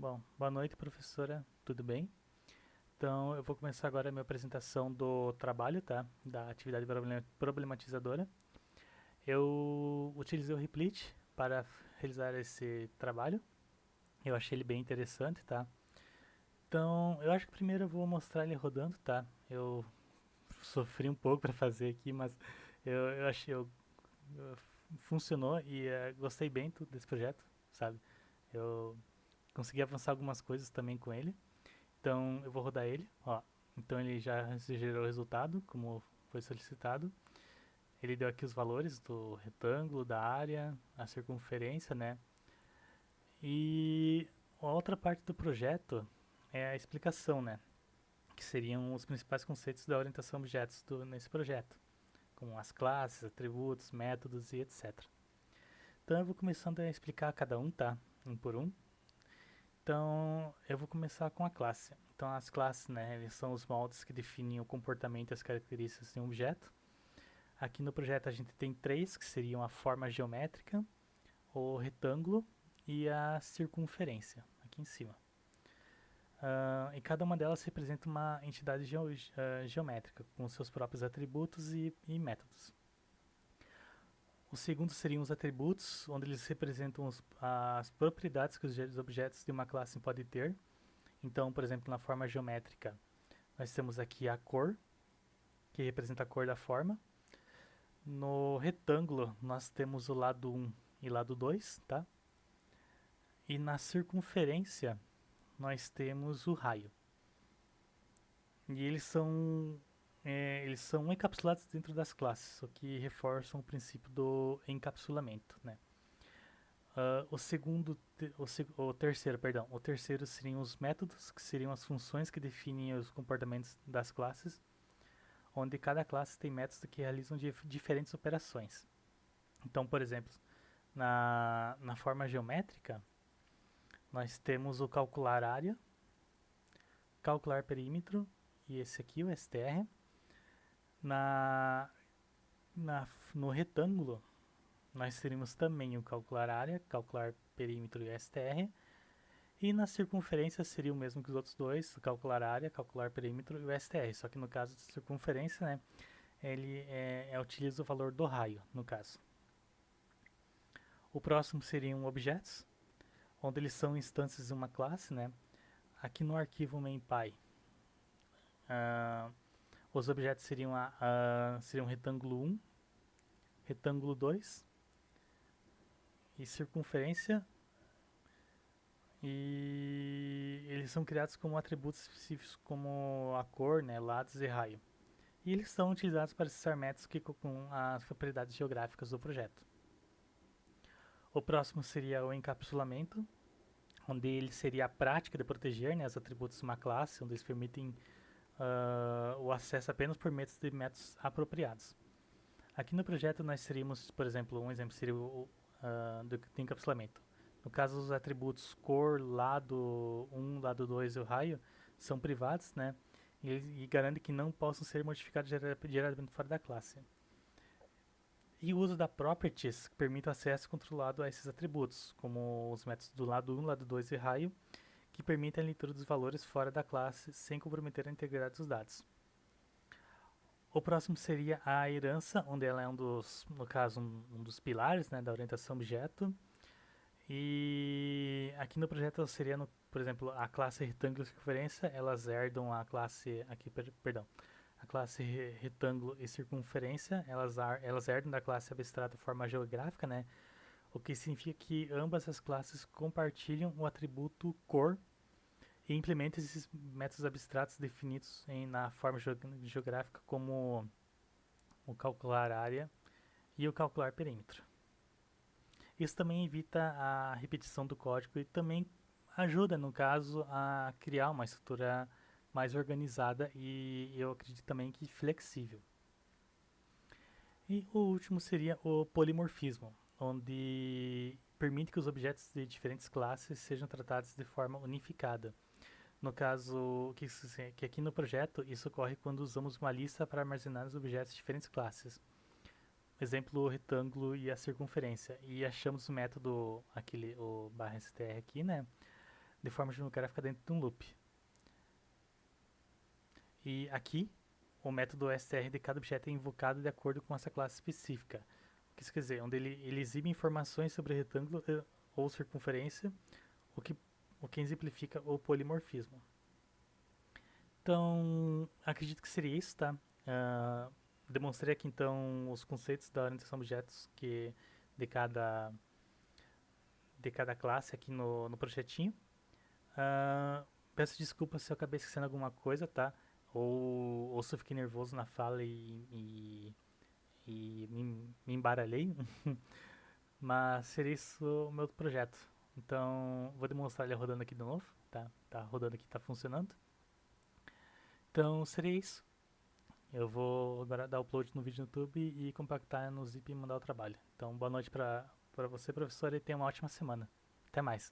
Bom, boa noite, professora. Tudo bem? Então, eu vou começar agora a minha apresentação do trabalho, tá? Da atividade problematizadora. Eu utilizei o Replit para realizar esse trabalho. Eu achei ele bem interessante, tá? Então, eu acho que primeiro eu vou mostrar ele rodando, tá? Eu sofri um pouco para fazer aqui, mas eu achei eu- funcionou e gostei bem desse projeto, sabe? Eu consegui avançar algumas coisas também com ele. Então eu vou rodar ele, ó. Então ele já gerou o resultado, como foi solicitado. Ele deu aqui os valores do retângulo, da área, a circunferência, né? E a outra parte do projeto é a explicação, né? Que seriam os principais conceitos da orientação a objetos nesse projeto, como as classes, atributos, métodos e etc. Então eu vou começando a explicar cada um, tá? Um por um. Então, eu vou começar com a classe. Então, as classes, né, eles são os moldes que definem o comportamento e as características de um objeto. Aqui no projeto a gente tem três, que seriam a forma geométrica, o retângulo e a circunferência, aqui em cima. E cada uma delas representa uma entidade geométrica, com seus próprios atributos e métodos. O segundo seriam os atributos, onde eles representam as propriedades que os objetos de uma classe podem ter. Então, por exemplo, na forma geométrica, nós temos aqui a cor, que representa a cor da forma. No retângulo, nós temos o lado 1 e lado 2, tá? E na circunferência, nós temos o raio. E eles são encapsulados dentro das classes, o que reforçam o princípio do encapsulamento, né? O terceiro, perdão, o terceiro seriam os métodos, que seriam as funções que definem os comportamentos das classes, onde cada classe tem métodos que realizam diferentes operações. Então, por exemplo, na forma geométrica, nós temos o calcular área, calcular perímetro e esse aqui, o STR. Na, no retângulo, nós teríamos também o calcular área, calcular perímetro e STR. E na circunferência seria o mesmo que os outros dois, o calcular área, calcular perímetro e o STR. Só que no caso de circunferência, né, ele utiliza o valor do raio, no caso. O próximo seriam objetos, onde eles são instâncias de uma classe, né? Aqui no arquivo main.py, ah, os objetos seriam retângulo 1, retângulo 2 e circunferência, e eles são criados como atributos específicos como a cor, né, lados e raio. E eles são utilizados para acessar métodos com as propriedades geográficas do projeto. O próximo seria o encapsulamento, onde ele seria a prática de proteger, né, os atributos de uma classe, onde eles permitem o acesso apenas por métodos apropriados. Aqui no projeto nós teríamos, por exemplo, um exemplo seria do encapsulamento. No caso, os atributos cor, lado 1, lado 2 e o raio são privados, né? E garante que não possam ser modificados diretamente fora da classe. E o uso da properties que permite o acesso controlado a esses atributos, como os métodos do lado 1, lado 2 e raio, que permitem a leitura dos valores fora da classe sem comprometer a integridade dos dados. O próximo seria a herança, onde ela é no caso, um dos pilares, né, da orientação objeto. E aqui no projeto seria, por exemplo, a classe retângulo e circunferência, elas herdam a classe, perdão, a classe retângulo e circunferência, elas herdam da classe abstrata forma geográfica, né? O que significa que ambas as classes compartilham o atributo cor e implementa esses métodos abstratos definidos na forma geográfica como o calcular área e o calcular perímetro. Isso também evita a repetição do código e também ajuda, no caso, a criar uma estrutura mais organizada e eu acredito também que flexível. E o último seria o polimorfismo, onde permite que os objetos de diferentes classes sejam tratados de forma unificada. No caso, que aqui no projeto, isso ocorre quando usamos uma lista para armazenar os objetos de diferentes classes. Exemplo, o retângulo e a circunferência. E achamos o método, o /str aqui, né? de forma genográfica dentro de um loop. E aqui, o método str de cada objeto é invocado de acordo com essa classe específica. O que isso quer dizer? Onde ele exibe informações sobre retângulo ou circunferência, o que exemplifica o polimorfismo. Então, acredito que seria isso, tá? Demonstrei aqui então os conceitos da orientação a objetos de cada classe aqui no projetinho. Peço desculpas se eu acabei esquecendo alguma coisa, tá? Ou se eu fiquei nervoso na fala e me embaralhei. Mas seria isso o meu projeto. Então, vou demonstrar ele rodando aqui de novo, tá? Tá rodando aqui, tá funcionando. Então, seria isso. Eu vou agora dar upload no vídeo no YouTube e compactar no zip e mandar o trabalho. Então, boa noite pra você, professor, e tenha uma ótima semana. Até mais.